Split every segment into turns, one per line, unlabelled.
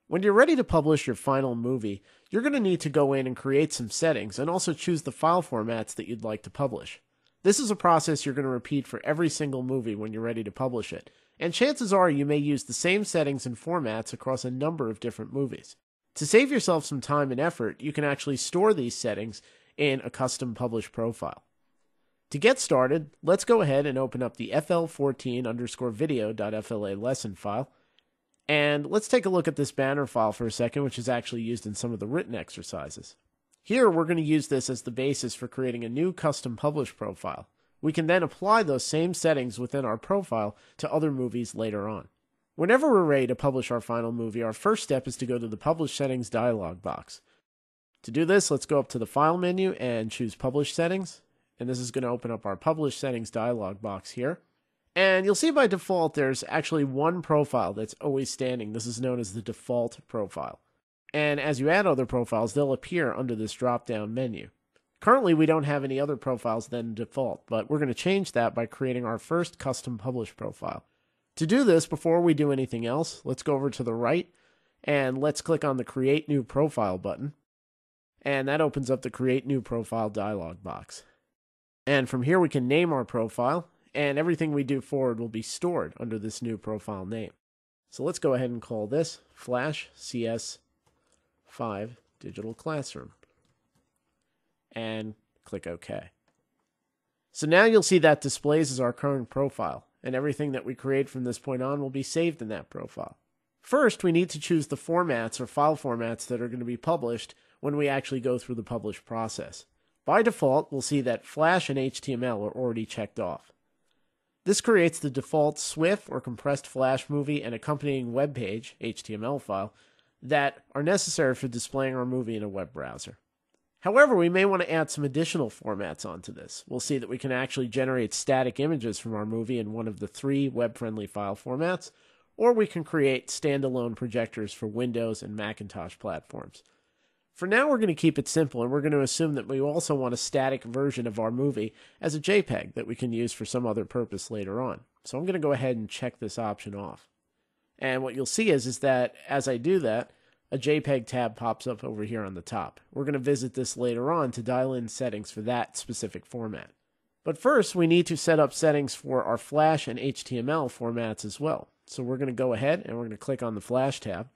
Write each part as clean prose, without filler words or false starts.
When you're ready to publish your final movie, you're going to need to go in and create some settings and also choose the file formats that you'd like to publish. This is a process you're going to repeat for every single movie when you're ready to publish it, and chances are you may use the same settings and formats across a number of different movies. To save yourself some time and effort, you can actually store these settings in a custom published profile. To get started, let's go ahead and open up the fl14_video.fla lesson file. And let's take a look at this banner file for a second, which is actually used in some of the written exercises. Here, we're going to use this as the basis for creating a new custom published profile. We can then apply those same settings within our profile to other movies later on. Whenever we're ready to publish our final movie, our first step is to go to the Publish Settings dialog box. To do this, let's go up to the File menu and choose Publish Settings. And this is going to open up our Publish Settings dialog box here. And you'll see by default there's actually one profile that's always standing. This is known as the default profile. And as you add other profiles, they'll appear under this drop-down menu. Currently, we don't have any other profiles than default, but we're going to change that by creating our first custom published profile. To do this, before we do anything else, let's go over to the right and let's click on the Create New Profile button. And that opens up the Create New Profile dialog box. And from here, we can name our profile, and everything we do forward will be stored under this new profile name. So let's go ahead and call this Flash CS5 Digital Classroom. And click OK. So now you'll see that displays as our current profile, and everything that we create from this point on will be saved in that profile. First, we need to choose the formats or file formats that are going to be published when we actually go through the publish process. By default, we'll see that Flash and HTML are already checked off. This creates the default SWF or compressed Flash movie and accompanying web page, HTML file, that are necessary for displaying our movie in a web browser. However, we may want to add some additional formats onto this. We'll see that we can actually generate static images from our movie in one of the 3 web-friendly file formats, or we can create standalone projectors for Windows and Macintosh platforms. For now, we're going to keep it simple, and we're going to assume that we also want a static version of our movie as a JPEG that we can use for some other purpose later on. So I'm going to go ahead and check this option off. And what you'll see is that as I do that, a JPEG tab pops up over here on the top. We're going to visit this later on to dial in settings for that specific format. But first, we need to set up settings for our Flash and HTML formats as well. So we're going to go ahead and we're going to click on the Flash tab.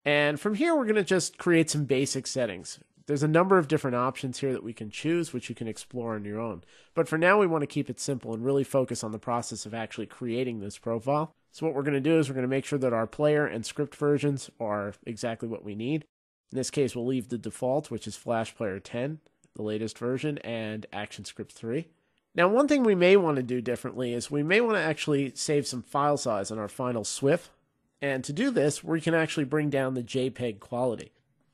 And from here, we're going to just create some basic settings. There's a number of different options here that we can choose, which you can explore on your own. But for now, we want to keep it simple and really focus on the process of actually creating this profile. So what we're going to do is we're going to make sure that our player and script versions are exactly what we need. In this case, we'll leave the default, which is Flash Player 10, the latest version, and ActionScript 3. Now, one thing we may want to do differently is we may want to actually save some file size on our final SWF. And to do this, we can actually bring down the JPEG quality.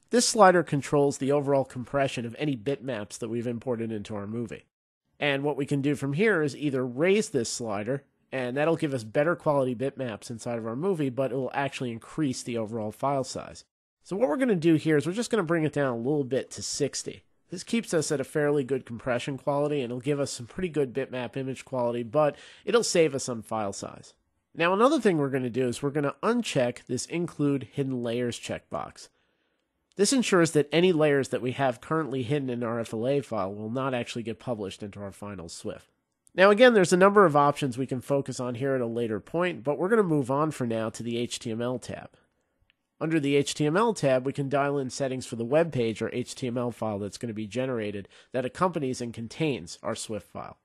This slider controls the overall compression of any bitmaps that we've imported into our movie. And what we can do from here is either raise this slider, and that'll give us better quality bitmaps inside of our movie, but it will actually increase the overall file size. So what we're going to do here is we're just going to bring it down a little bit to 60. This keeps us at a fairly good compression quality, and it'll give us some pretty good bitmap image quality, but it'll save us on file size. Now, another thing we're going to do is we're going to uncheck this Include Hidden Layers checkbox. This ensures that any layers that we have currently hidden in our FLA file will not actually get published into our final SWF. Now, again, there's a number of options we can focus on here at a later point, but we're going to move on for now to the HTML tab. Under the HTML tab, we can dial in settings for the web page or HTML file that's going to be generated that accompanies and contains our SWF file.